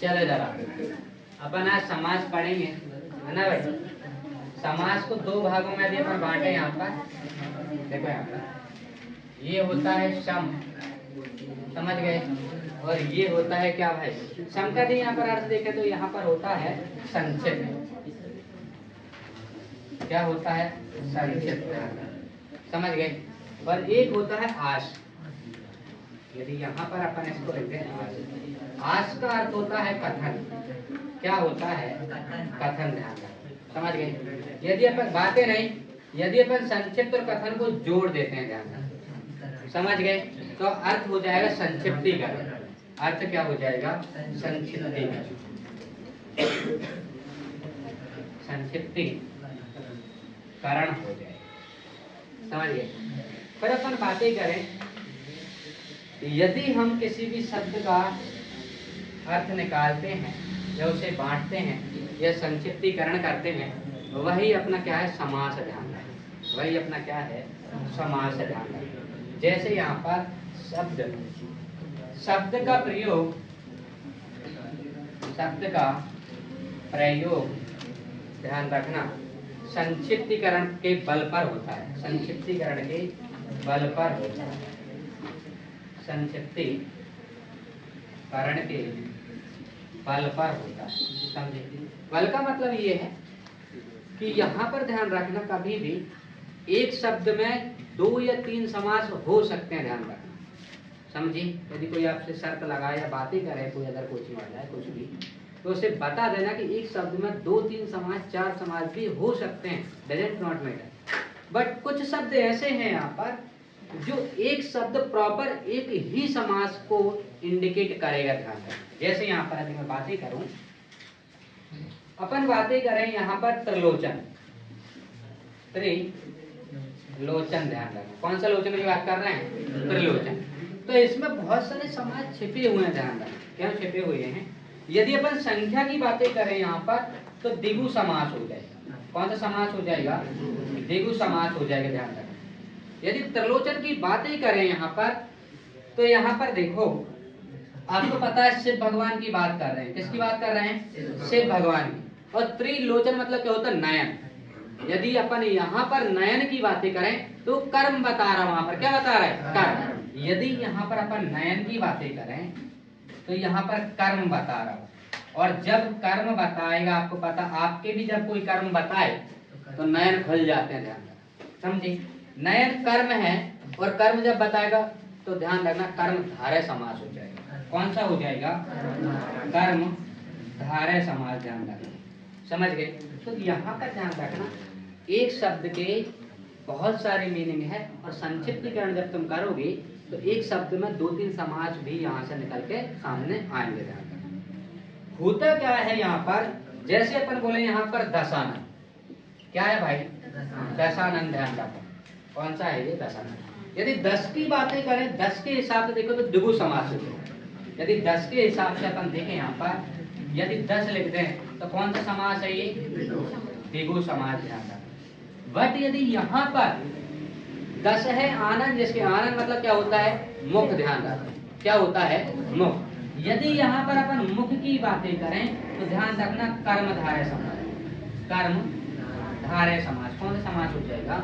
चलो जरा अपन आज समास पढ़ेंगे, है ना भाई। समास को दो भागों में यदि अपन बांटे यहाँ पर, देखो यहाँ पर ये होता है सम, समझ गए, और ये होता है क्या भाई, सम का भी यहाँ पर अर्थ देखें तो यहाँ पर होता है संक्षिप्त। क्या होता है? संक्षिप्त, समझ गए। और एक होता है आश। यदि यहाँ पर अपन इसको लिखते हैं आश, आश का अर्थ होता है कथन। क्या होता है? कथन, ध्यान रखना, समझ गए। यदि अपन बातें नहीं, यदि अपन संक्षिप्त और कथन को जोड़ देते हैं, ध्यान रखना, समझ गए, तो अर्थ हो जाएगा संक्षिप्तीकरण। अर्थ क्या हो जाएगा? संक्षिप्तीकरण, संक्षिप्तीकरण हो जाएगा, समझ गए। फिर अपन बातें करें, यदि हम किसी भी शब्द का अर्थ निकालते हैं या उसे बांटते हैं या संक्षिप्तीकरण करते हैं, वही अपना क्या है? समास, ध्यान रखें, वही अपना क्या है? समास, ध्यान रखें। जैसे यहाँ पर शब्द का प्रयोग, शब्द का प्रयोग, ध्यान रखना, संक्षिप्तीकरण के बल पर होता है। संक्षिप्तीकरण के बल पर होता है, संक्षिप्तीकरण के बल पर होता है, समझे। बल का मतलब ये है कि यहाँ पर ध्यान रखना, कभी भी एक शब्द में 2 या 3 समास हो सकते हैं, ध्यान रखना, समझी। यदि कोई आपसे शर्त लगाए या बातें करे, कोई अगर कोचिंग आ जाए कुछ भी, तो उसे बता देना कि एक शब्द में 2, 3 समास, 4 समास भी हो सकते हैं, डजंट नॉट मैटर। बट कुछ शब्द ऐसे हैं यहाँ पर जो एक शब्द प्रॉपर एक ही समास को इंडिकेट करेगा, ध्यान रखें। जैसे यहाँ पर यदि मैं बातें करूं, अपन बातें करें यहाँ पर त्रिलोचन, त्रिलोचन, ध्यान रखें, कौन सा लोचन की बात कर रहे हैं? त्रिलोचन। तो इसमें बहुत सारे समास छिपे हुए हैं, ध्यान रखें। क्या छिपे हुए हैं? यदि अपन संख्या की बातें करें यहाँ पर, तो द्विगु समास हो जाएगा। कौन सा समास हो जाएगा? द्विगु समास हो जाएगा, ध्यान रखें। यदि त्रिलोचन की बातें करें यहाँ पर, तो यहाँ पर देखो, आपको पता है शिव भगवान की बात कर रहे हैं। किसकी बात कर रहे हैं? शिव भगवान की। और त्रिलोचन मतलब क्या होता है? नयन। यदि अपन यहाँ पर नयन की बातें करें तो कर्म बता रहा, वहां पर क्या बता रहा है? कर्म। यदि यहाँ पर अपन नयन की बातें करें तो यहाँ पर कर्म बता रहा हूं। और जब कर्म बताएगा, आपको पता, आपके भी जब कोई कर्म बताए तो नयन खुल जाते हैं, ध्यान रखना, समझे। नयन कर्म है, और कर्म जब बताएगा तो ध्यान रखना, कर्म धारय समास हो जाएगा। कौन सा हो जाएगा? कर्म धारय समास, ध्यान रखना, समझ गए। तो यहाँ पर ध्यान रखना, एक शब्द के बहुत सारे मीनिंग है, और संक्षिप्तीकरण जब तुम करोगे तो एक शब्द में 2-3 समास भी यहाँ से निकल के सामने आएंगे, ध्यान रखना। होता क्या है यहाँ पर, जैसे अपन बोले यहाँ पर दशानन, क्या है भाई? दशानन, ध्यान रखो, कौन सा है ये? दशानन। यदि 10 की बातें करें, 10 के हिसाब से देखो तो द्विगु समास हो जाएगा। यदि 10 के हिसाब से अपन देखें यहाँ पर, यदि 10 लिख दें तो कौन सा समास है ये? द्विगु समास, ध्यान रखना। बट यदि यहाँ पर 10 है आनंद, जिसके आनंद मतलब क्या होता है? मुख, ध्यान रखना, क्या होता है? मुख। यदि यहाँ पर अपन मुख की बातें करें तो ध्यान रखना, कर्मधारय समास, कर्मधारय समास। कौन सा समास हो जाएगा?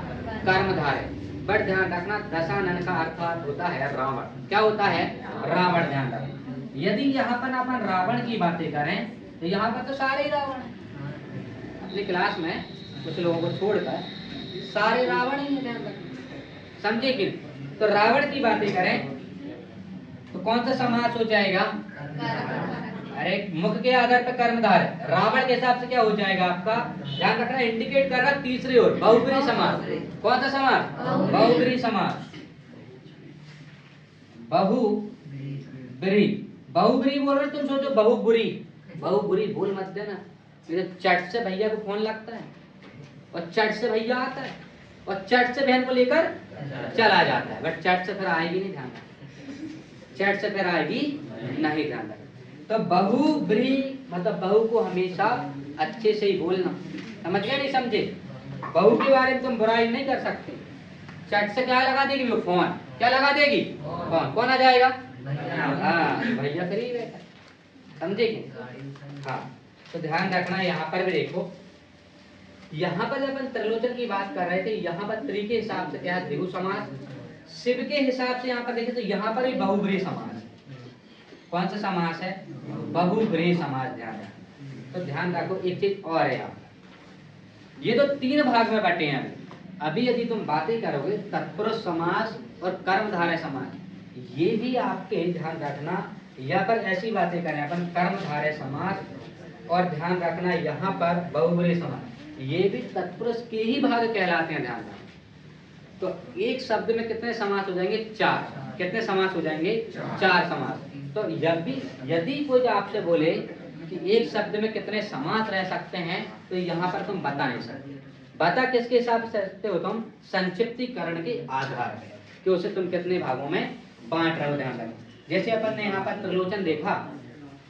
कर्मधारय। बट ध्यान रखना, दशानन का अर्थ होता है रावण। क्या होता है? रावण, ध्यान रखना। यदि यहाँ पर अपन रावण की बातें करें तो यहाँ पर तो सारे रावण हैं। अपनी क्लास में कुछ लोगों को छोड़कर सारे रावण ही हैं, ध्यान रखना, समझे कि? तो रावण की बातें करें तो कौन सा समास हो जाएगा? अरे मुख के आधार पर कर्मधार है, रावण के हिसाब से क्या हो जाएगा आपका? ध्यान रखना, इंडिकेट कर रहा तीसरी ओर, बहुब्रीहि समास। कौन सा समास? बहुब्रीहि समास। बहुब्रीहि, बहुब्रीहि बोल रहे तुम सोचो बहुबुरी, बहुबुरी बोल मत देना। चट से भैया को फोन लगता है, और चट से भैया आता है, और चट से बहन को लेकर चला जाता है, बट चट से फिर आएगी नहीं, ध्यान रखना, चट से फिर आएगी नहीं, ध्यान रखना। तो बहुब्रीहि मतलब बहू को हमेशा अच्छे से ही बोलना, समझ गए? नहीं समझे? बहू के बारे में तुम बुराई नहीं कर सकते। चट से क्या लगा देगी वो? फोन। क्या लगा देगी? फोन। कौन आ जाएगा? हाँ, भैया फ्री बैठा, समझे कि? हाँ, तो ध्यान रखना यहाँ पर भी देखो, यहाँ पर जब अपन त्रिलोचन की बात कर रहे थे, यहाँ पर त्रि के हिसाब से क्या है द्विगु समास, शिव के हिसाब से यहाँ पर देखें तो यहाँ पर भी बहुब्रीहि समास है। कौन सा समास है? बहुब्रीहि समास। ध्यान रखो, तो ध्यान रखो एक चीज और है यहाँ, ये तो 3 भाग में बटे हैं। अभी यदि तुम बातें करोगे तत्पुरुष समास और कर्मधारय समास, ये भी आपके ध्यान रखना, यहाँ पर ऐसी बातें करें अपन कर्मधारय समास, और ध्यान रखना यहाँ पर बहुब्रीहि समास, ये भी तत्पुरुष के ही भाग कहलाते हैं। ध्यान रखना, तो एक शब्द में कितने समास हो जाएंगे? 4। कितने समास हो जाएंगे? 4 समास। तो यदि कोई आपसे बोले कि एक शब्द में कितने समास रह सकते हैं, तो यहाँ पर तुम बता नहीं सकते। बता किसके हिसाब से सकते हो तुम? संक्षिप्तीकरण के आधार पर, कि उसे तुम कितने भागों में बांट रहे हो। ध्यान रखो, जैसे अपन ने यहाँ पर त्रिलोचन देखा,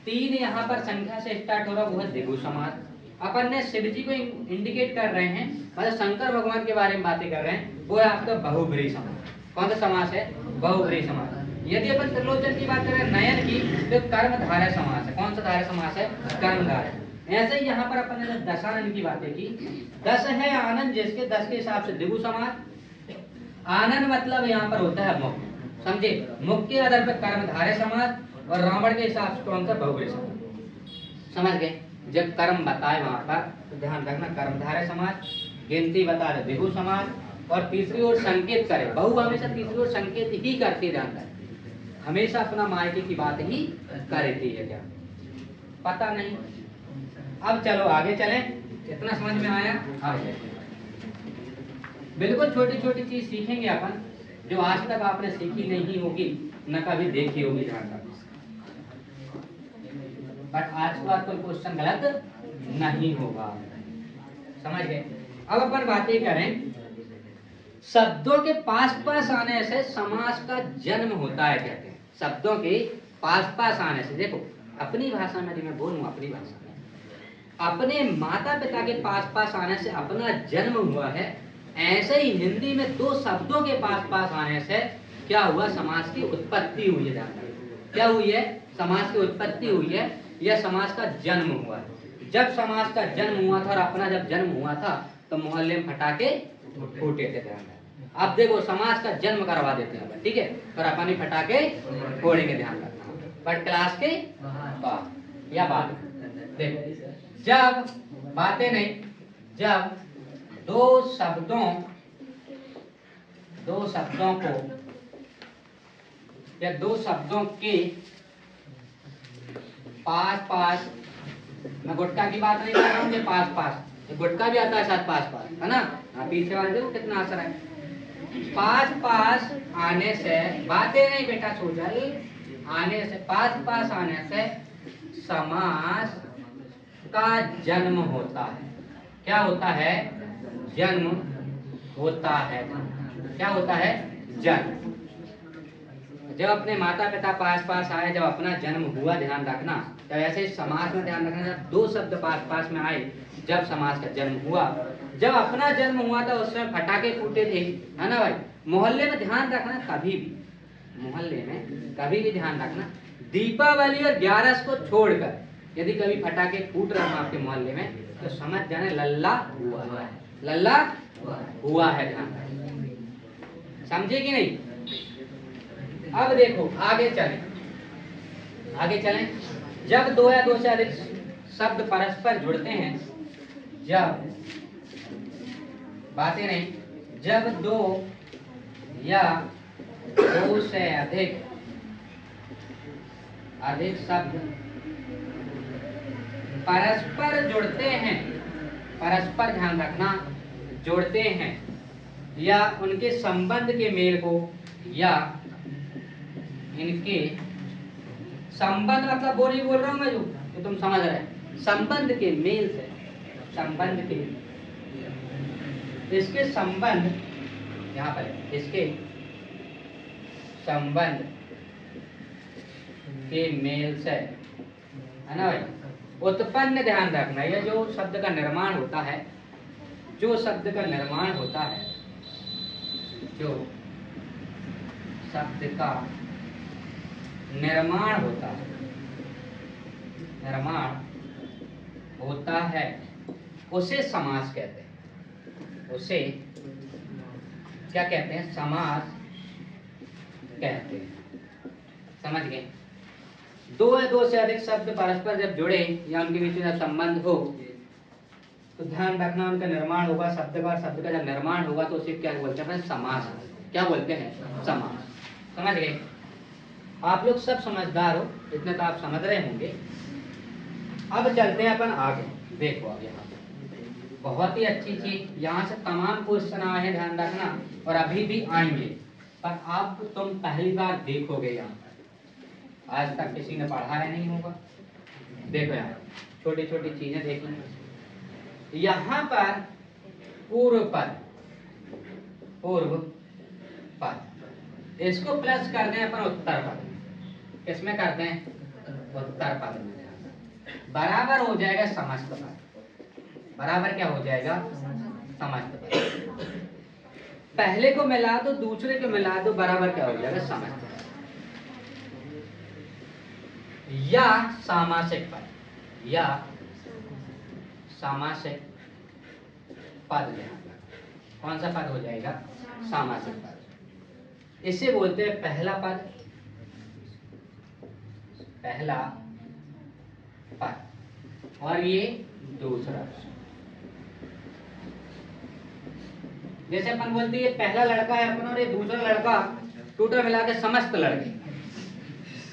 3 यहाँ पर संख्या से स्टार्ट हो रहा, वो है द्विगु समास। अपन ने शिव जी को इंडिकेट कर रहे हैं, मतलब शंकर भगवान के बारे में बातें कर रहे हैं, वो है आपका बहुब्रीहि समास। कौन सा समास है? बहुब्रीहि समास। यदि अपन त्रिलोचन की बात करें, नयन की, तो कर्मधारय समास है। कौन सा धारय समास है? कर्मधारय। ऐसे ही यहाँ पर अपन ने दशानन की बातें की, 10 है आनंद, जिसके 10 के हिसाब से द्विगु समास। आनंद मतलब यहाँ पर होता है मुख, समझे? मुख के आधार पर कर्मधारय समास, और रावण के हिसाब से कौन सा? बहुब्रीहि समास। समझ गए? जब कर्म बताए वहां पर तो ध्यान रखना कर्मधारय समास, गिनती बता रहे द्विगु समास, और तीसरी ओर संकेत करे। बहु हमेशा तीसरी ओर संकेत ही करती, ध्यान रखें, हमेशा अपना मायके की बात ही करती है। क्या पता नहीं? अब चलो आगे चलें, इतना समझ में आया? आगे बिल्कुल छोटी छोटी चीज सीखेंगे अपन, जो आज तक आपने सीखी नहीं होगी, न कभी देखी होगी। ध्यान रखना, बट आज के बाद कोई क्वेश्चन गलत नहीं होगा। समझ गए? अब अपन बातें करें, शब्दों के पास पास आने से समास का जन्म होता है, कहते हैं। शब्दों के पास पास आने से, देखो अपनी भाषा में, मैं बोलूं अपनी भाषा में, अपने माता पिता के पास पास आने से अपना जन्म हुआ है। ऐसे ही हिंदी में 2 शब्दों के पास पास आने से क्या हुआ? समास की उत्पत्ति हुई है। क्या हुई है? समास की उत्पत्ति हुई है, यह समास का जन्म हुआ है। जब समास का जन्म हुआ था और अपना जब जन्म हुआ था, तो मोहल्ले में फटाके फूटे थे। ध्यान रखना, अब देखो समास का जन्म करवा देते हैं, ठीक है? और अपन फटाके फोड़ेंगे, ध्यान रखना, बट क्लास के बाद या बाद। देखो, जब बातें नहीं, जब दो शब्दों को या 2 शब्दों के पास पास, मैं गुटखा की बात नहीं कर रहा हूँ, पास पास, गुटखा भी आता है साथ पास पास, है ना? पीछे वाले देखो कितना असर है। पास पास आने से, बातें नहीं बेटा सोचल, आने से, पास पास आने से समास का जन्म होता है। क्या होता है? जन्म होता है। क्या होता है? जन्म। जब अपने माता पिता पास पास आए, जब अपना जन्म हुआ, ध्यान रखना, जब ऐसे समास में ध्यान रखना, जब 2 शब्द पास पास में आए, जब समास का जन्म हुआ, जब अपना जन्म हुआ था उस समय फटाके फूटे थे, है ना भाई? मोहल्ले में ध्यान रखना, कभी भी मोहल्ले में कभी भी ध्यान रखना, दीपावली और 11 को छोड़कर यदि कभी फटाके फूट रहे हो आपके मोहल्ले में, तो समझ जाने लल्ला हुआ है, लल्ला हुआ है। ध्यान रखना, समझे कि नहीं? अब देखो आगे चलें, जब 2 या 2 से अधिक शब्द परस्पर जुड़ते हैं, जब बातें नहीं, जब 2 या 2 से अधिक शब्द परस्पर जुड़ते हैं, परस्पर ध्यान रखना, जोड़ते हैं, या उनके संबंध के मेल को, या इनके संबंध, मतलब वो नहीं बोल रहा हूं मैं, जो तुम समझ रहे हैं, संबंध के मेल से, संबंध के, इसके संबंध, यहाँ पर इसके संबंध के मेल से, है ना भाई? उत्पन्न, ध्यान रखना, यह जो शब्द का निर्माण होता है, जो शब्द का निर्माण होता है, जो शब्द का निर्माण होता है, निर्माण होता है उसे समास कहते हैं। उसे क्या कहते हैं? समास कहते हैं। समझ गए? दो या दो से अधिक शब्द परस्पर जब जुड़े या उनके बीच में जब संबंध हो तो ध्यान रखना उनका निर्माण होगा। शब्द का जब निर्माण होगा तो उसे क्या बोलते हैं? समास। क्या बोलते हैं? समास। समझ गए? आप लोग सब समझदार हो, इतने तो आप समझ रहे होंगे। अब चलते हैं अपन आगे। देखो अब यहाँ बहुत ही अच्छी चीज, यहाँ से तमाम क्वेश्चन आए हैं, ध्यान रखना, और अभी भी आएंगे, पर आप तुम पहली बार देखोगे। यहाँ पर आज तक किसी ने पढ़ाया नहीं होगा। देखो यहाँ छोटी छोटी चीजें देखी। यहाँ पर पूर्व पद, इसको प्लस कर दें अपन उत्तर पद। किसमें करते हैं? उत्तर पद में। बराबर हो जाएगा समस्त पद। बराबर क्या हो जाएगा? समस्त पद। पहले को मिला दो, दूसरे को मिला दो, बराबर क्या हो जाएगा? समस्त पद। या सामासिक पद, या सामासिक पद। कौन सा पद हो जाएगा? सामासिक पद। इसे बोलते हैं पहला पद, पहला पद, और ये दूसरा। जैसे अपन बोलते हैं ये पहला लड़का है अपन और ये दूसरा लड़का, टोटल मिला के समस्त लड़के।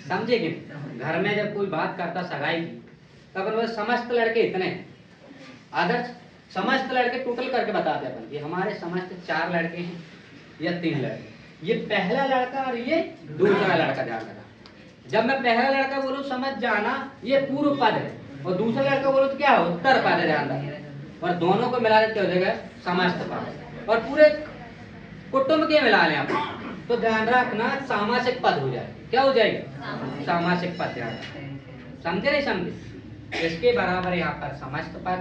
समझे कि घर में जब कोई बात करता सगाई की तो अपन बोलते समस्त लड़के इतने। आदर्श समस्त लड़के टोटल करके बताते हैं अपन कि हमारे समस्त 4 लड़के हैं या 3 लड़के। ये पहला लड़का और ये दूसरा लड़का। ध्यान रखना, जब मैं पहला लड़का बोलूं समझ जाना ये पूर्व पद है, और दूसरा लड़का बोलूं तो क्या हो? उत्तर पद है। ध्यान रखना, और दोनों को मिला देते हो जाएगा समस्त पद। और पूरे कुटुंब के मिला लें आप तो ध्यान रखना सामासिक पद हो जाए। क्या हो जाएगा? सामासिक पद। ध्यान रखना, समझे नहीं समझे? इसके बराबर यहाँ पर समस्त पद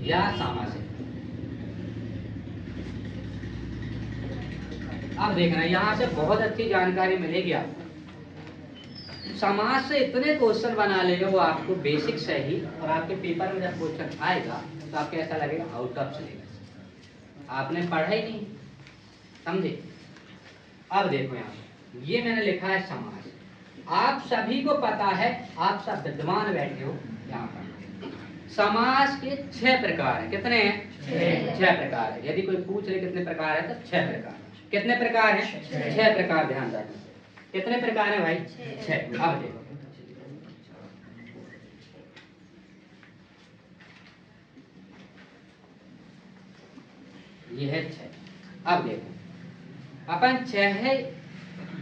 या सामासिक। अब देखना यहाँ से बहुत अच्छी जानकारी मिलेगी आपको। समाज से इतने क्वेश्चन बना लेगा वो आपको बेसिक से ही, और आपके पेपर में जब क्वेश्चन आएगा तो आपको ऐसा लगेगा आउट ऑफ सिलेबस, आपने पढ़ा ही नहीं। समझे? अब देखो यहाँ ये मैंने लिखा है समाज। आप सभी को पता है, आप सब विद्वान बैठे हो यहाँ पर। समाज के 6 प्रकार है। कितने हैं? 6 प्रकार है। यदि कोई पूछ ले कितने प्रकार है तो 6 प्रकार। कितने प्रकार हैं? 6 प्रकार। ध्यान रखना, कितने प्रकार है भाई? 6। अब देखो ये है 6। अब देखो अपन 6 है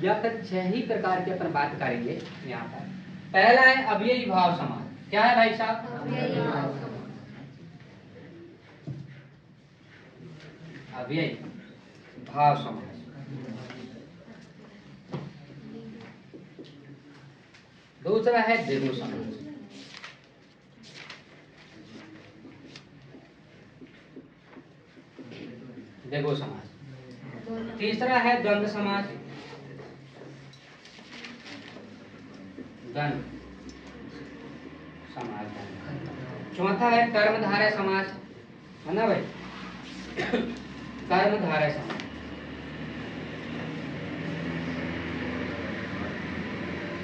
या फिर 6 ही प्रकार की अपन बात करेंगे यहाँ पर। पहला है अव्ययी भाव समास। क्या है भाई साहब? अव्ययी भाव समास। दूसरा है द्विगु समास। द्विगु समास। तीसरा है द्वंद्व समास। द्वंद्व समास। चौथा है कर्मधारय समास, है ना भाई? कर्मधारय समास।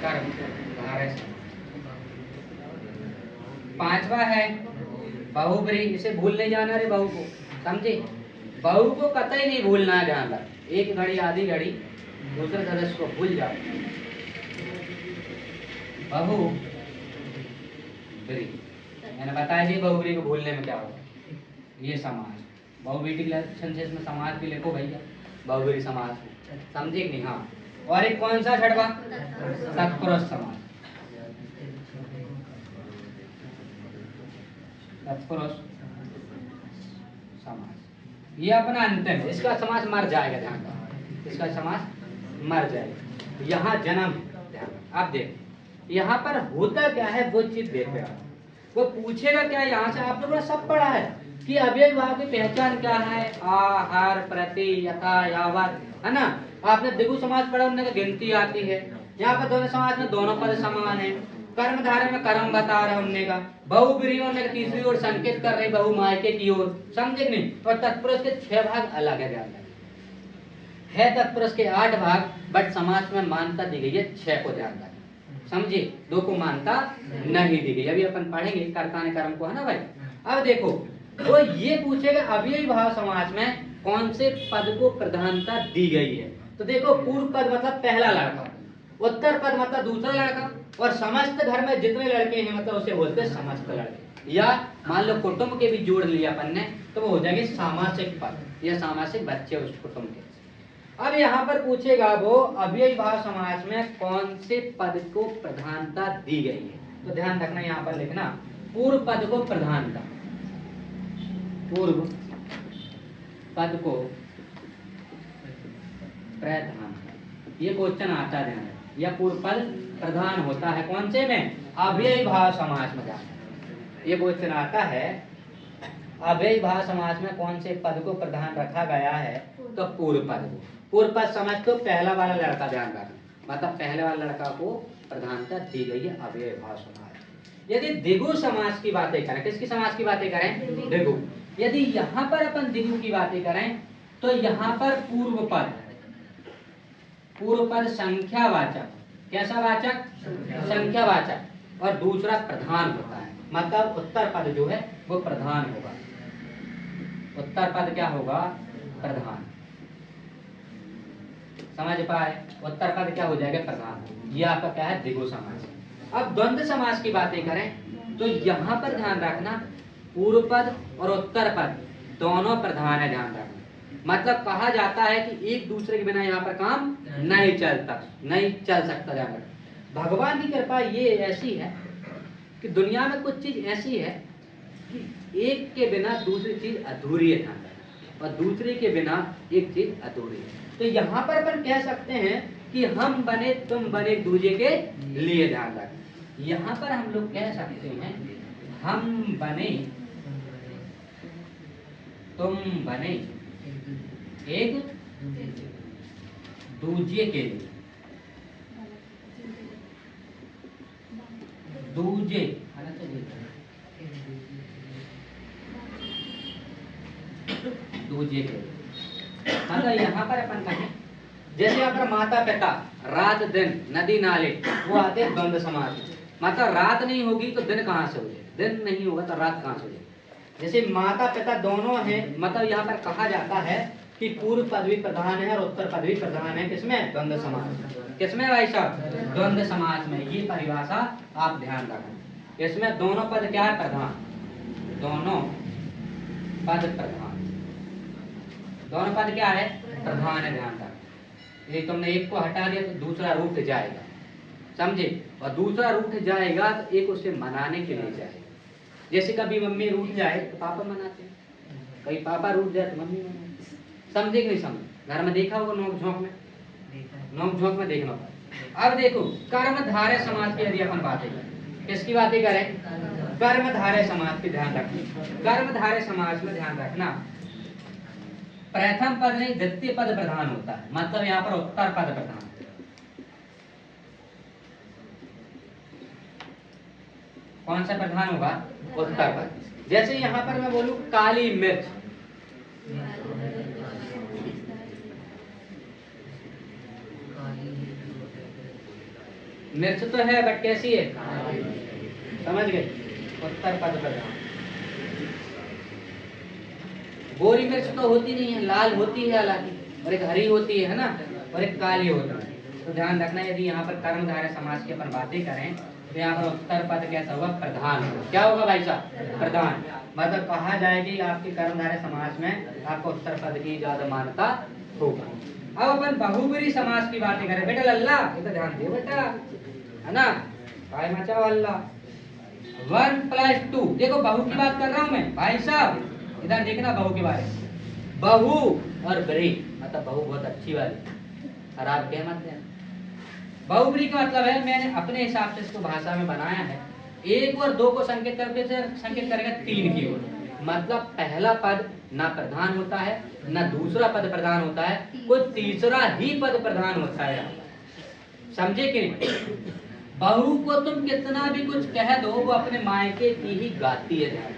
कर्मधारय समास। पांचवा है बहुब्रीहि। इसे भूल नहीं जाना रे बहु को। समझे? बहु को कतई नहीं भूलना है। ध्यान रख, एक घड़ी आधी घड़ी दूसरे सदस्य को भूल जाओ। बहुब्रीहि मैंने बताया जी, बहुब्रीहि को भूलने में क्या होगा? ये समास बहुब्रीहि के लक्षण से इसमें समास भी लिखो भैया, बहुब्रीहि समास। समझे कि नहीं? हाँ। और एक कौन सा छठवा? तत्पुरुष समास। तत्पुरुष समास ये अपना अंतिम है। इसका समास मर जाएगा। ध्यान रखो, इसका समास मर जाएगा। यहाँ जन्म। ध्यान आप देखो यहाँ पर होता क्या है वो चीज देखो आप। वो पूछेगा क्या यहाँ से? आप लोगों ने सब पढ़ा है कि अव्ययी भाव की पहचान क्या है? आ, हर, प्रति, यथा, यावत, है ना? आपने द्विगु समास पढ़ा, उनमें गिनती आती है। यहाँ पर द्वंद्व समास में दोनों पद समान है। कर्म धारय में कर्म बता रहे हमने का, बहुब्रीहि होने तीसरी ओर संकेत कर रहे बहु मायके की ओर, समझे कि नहीं। और तत्पुरुष के 6 भाग अलग है, ध्यान रखें। है तत्पुरुष के 8 भाग, बट समास में मानता दी गई है 6 को, ध्यान रखें, समझे। 2 को मानता नहीं दी गई। अभी अपन पढ़ेंगे कर्ता ने कर्म को, है ना भाई। अब देखो तो ये पूछेगा अव्ययी भाव समास में कौन से पद को प्रधानता दी गई है। तो देखो पूर्व पद मतलब पहला लड़का, उत्तर पद मतलब दूसरा लड़का, और समस्त घर में जितने लड़के हैं मतलब उसे बोलते हैं समस्त लड़के। या मान लो कुटुंब के भी जोड़ लिया अपन ने तो वो हो जाएंगे सामासिक पद या सामासिक बच्चे उस कुटुंब के। अब यहाँ पर पूछेगा वो अव्ययी भाव समास में कौन से पद को प्रधानता दी गई है। तो ध्यान रखना यहाँ पर लिखना पूर्व पद को प्रधानता, पूर्व पद को प्रधान, ये क्वेश्चन आता है। यह पूर्व पद प्रधान होता है कौन से में, अव्ययी भाव समास में। ये क्वेश्चन आता है अव्ययी भाव समास में कौन से पद को प्रधान रखा गया है, तो पूर्व पद को। पूर्व पद समझ तो पहला वाला लड़का, ध्यान रखना, मतलब पहले वाले लड़का को प्रधानता दी गई है अव्ययी भाव समास। यदि द्विगु समास की बातें करें, किसकी समास की बातें करें, द्विगु। यदि यहाँ पर अपन द्विगु की बातें करें तो यहाँ पर पूर्व पद संख्यावाचक, कैसा वाचक, संख्यावाचक, और दूसरा प्रधान होता है, मतलब उत्तर पद जो है वो प्रधान होगा। उत्तर पद क्या होगा, प्रधान, समझ पाए। उत्तर पद क्या हो जाएगा, प्रधान। ये आपका क्या है, द्विगु समास। अब द्वंद्व समास की बातें करें तो यहाँ पर ध्यान रखना पूर्व पद और उत्तर पद दोनों प्रधान है, ध्यान रखना। मतलब कहा जाता है कि एक दूसरे के बिना यहाँ पर काम नहीं चल सकता, ध्यान रखना। भगवान की कृपा ये ऐसी है कि दुनिया में कुछ चीज ऐसी है कि एक के बिना दूसरी चीज अधूरी है, ध्यान रखना, और दूसरे के बिना एक चीज अधूरी है। तो यहाँ पर अपन कह सकते हैं कि हम बने तुम बने एक दूसरे के लिए, ध्यान रखें। यहाँ पर हम लोग कह सकते हैं हम बने तुम बने एक दूसरे के लिए, दूजे के लिए। मतलब यहाँ पर अपन कहें जैसे अगर माता पिता, रात दिन, नदी नाले, वो आते हैं द्वंद्व समास में। मतलब रात नहीं होगी तो दिन कहाँ से हो जाए, दिन नहीं होगा तो रात कहाँ से हो जाए। जैसे माता पिता दोनों हैं, मतलब यहाँ पर कहा जाता है कि पूर्व पद भी प्रधान है और उत्तर पद भी प्रधान है, किसमें, द्वंद्व समास। किसमें भाई साहब, द्वंद्व समास में। ये परिभाषा आप ध्यान रखें। इसमें दोनों पद क्या है, प्रधान, दोनों पद प्रधान, दोनों पद क्या है, प्रधान है, ध्यान रखें। ये तुमने एक को हटा दिया तो दूसरा रूठ जाएगा, समझे, और दूसरा रूठ जाएगा तो एक उसे मनाने के लिए जाएगा। जैसे कभी मम्मी रूठ जाए तो पापा मनाते हैं, कभी पापा रूठ जाए तो मम्मी मनाते, समझे कि नहीं समझे। घर में देखा होगा नोक झोंक में, नोक झोंक में देखना पड़ा। अब देखो कर्म धारय समाज की यदि अपन बातें करें, किसकी बातें करें, कर्म धारय समाज की ध्यान रखना। कर्म धारय समाज में ध्यान रखना प्रथम पद नहीं द्वितीय पद प्रधान होता है, मतलब यहाँ पर उत्तर पद प्रधान। कौन सा प्रधान होगा, उत्तर पद। जैसे यहाँ पर मैं बोलूं काली मिर्च, मिर्च तो है बट कैसी है, समझ गए, उत्तर पद प्रधान। गोरी मिर्च तो होती नहीं है, लाल होती है हालांकि, और एक हरी होती है ना, और एक काली होती है। तो ध्यान रखना यदि यहाँ पर कर्मधारय समास की अपन बातें करें तो यहाँ पर उत्तर पद कैसा होगा, प्रधान होगा। क्या होगा भाई साहब, प्रधान। मतलब कहा जाए कि आपके कर्मधारय समास में आपको उत्तर पद की ज्यादा मान्यता होगा। अब अपन बहुब्रीहि समास की बातें करें, बेटा लल्ला ये तो ध्यान दे बेटा, है ना, काय मचाओ अल्लाह। 1+2, देखो बहु की बात कर रहा हूं मैं भाई साहब, इधर देखना बहु के बारे में। बहु और ब्री मतलब बहु बहुत अच्छी वाली, खराब क्या मत है। बहुब्रीहि का मतलब है, मैंने अपने हिसाब से इसको भाषा में बनाया है, 1 और 2 को संकेत करके संकेत करेगा 3 की ओर। मतलब पहला पद ना प्रधान होता है ना दूसरा पद प्रधान होता है, कोई तीसरा ही पद प्रधान होता है। समझे कि नहीं? बहू को तुम कितना भी कुछ कह दो, वो अपने मायके की ही गाती है। ध्यान,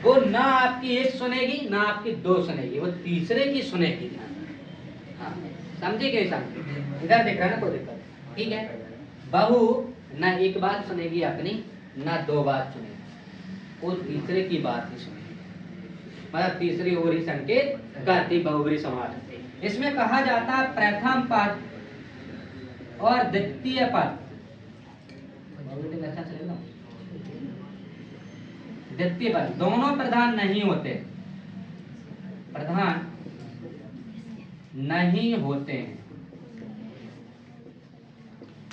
वो ना आपकी एक सुनेगी, ना आपकी दो सुनेगी, वो तीसरे की सुनेगी। हाँ, समझे कि नहीं समझे? इधर देख रहा है ना, कोई दिक्कत? ठीक है, बहू ना एक बात सुनेगी अपनी, ना दो बात सुनेगी, वो तीसरे की बात ही सुनेगी। मतलब तीसरी ओर ही संकेत करती बहुब्री समास। इसमें कहा जाता है प्रथम पद और द्वितीय पद, द्वितीय पद दोनों प्रधान नहीं होते, प्रधान नहीं होते हैं,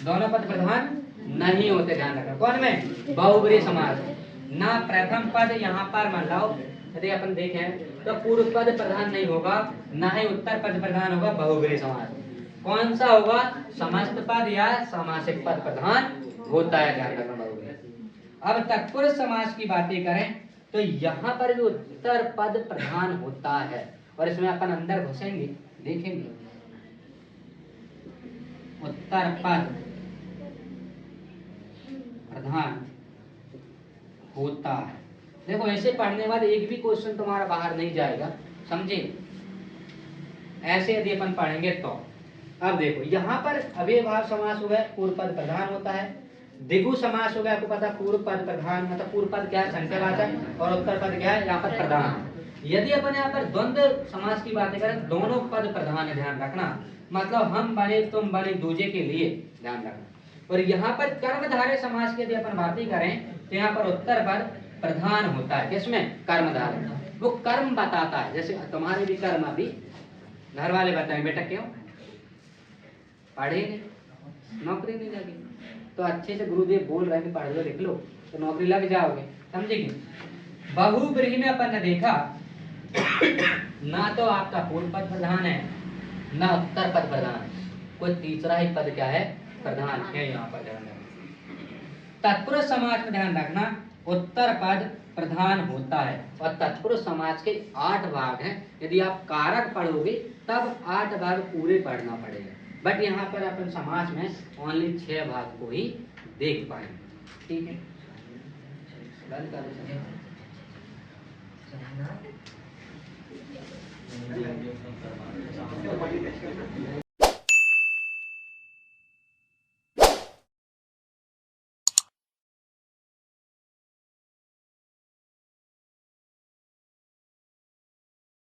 दोनों पद प्रधान नहीं होते। ध्यान रखना, कौन में? बहुब्री समास। ना प्रथम पद यहाँ पर मान लो, यदि अपन देखें तो पूर्व पद प्रधान नहीं होगा, ना ही उत्तर पद प्रधान होगा बहुब्री समास। कौन सा होगा? समस्त पद या सामासिक पद प्रधान होता है। ध्यान रखना बहुब्री। अब तत्पुरुष समास की बातें करें तो यहाँ पर भी उत्तर पद प्रधान होता है, और इसमें अपन अंदर घुसेंगे, देखेंगे उत्तर पद प्रधान होता है। देखो ऐसे पढ़ने वाले एक भी क्वेश्चन तुम्हारा बाहर नहीं जाएगा, समझे? ऐसे यदि अपन पढ़ेंगे तो अब देखो यहाँ पर अव्ययभाव समास हो गया, पूर्व पद प्रधान होता है। द्विगु समास हो गया, आपको पता पूर्व पद प्रधान, मतलब पूर्व पद क्या है? संख्यावाचक, और उत्तर पद क्या है? यहाँ पर प्रधान। यदि अपन यहाँ पर द्वंद्व समास की बातें करें, दोनों पद प्रधान है। ध्यान रखना, मतलब हम बने तुम बने दूजे के लिए, ध्यान रखना। और यहाँ पर कर्मधारय समास की यदि अपन बातें करें तो यहाँ पर उत्तर पद प्रधान होता है। किसमें? कर्मधारय, वो कर्म बताता है। जैसे तुम्हारे भी कर्म अभी घर वाले बताएं, बेटा क्यों पढ़े नहीं, नौकरी नहीं लगी, तो अच्छे से गुरुदेव बोल रहे हैं कि पढ़ लो लिख लो तो नौकरी लग जाओगे, समझेंगे? बहुब्रीहि में अपन ने देखा ना तो आपका पूर्व पद प्रधान है, ना उत्तर पद प्रधान, कोई तीसरा ही पद क्या है? प्रधान है। यहाँ पर ध्यान रखना, तत्पुरुष समास में ध्यान रखना उत्तर पद प्रधान होता है। और तत्पुरुष समास के 8 भाग हैं, यदि आप कारक पढ़ोगे तब 8 भाग पूरे पढ़ना पड़ेगा, बट यहाँ पर अपन समास में ओनली 6 भाग को ही देख पाएंगे। ठीक है, बंद कर दो।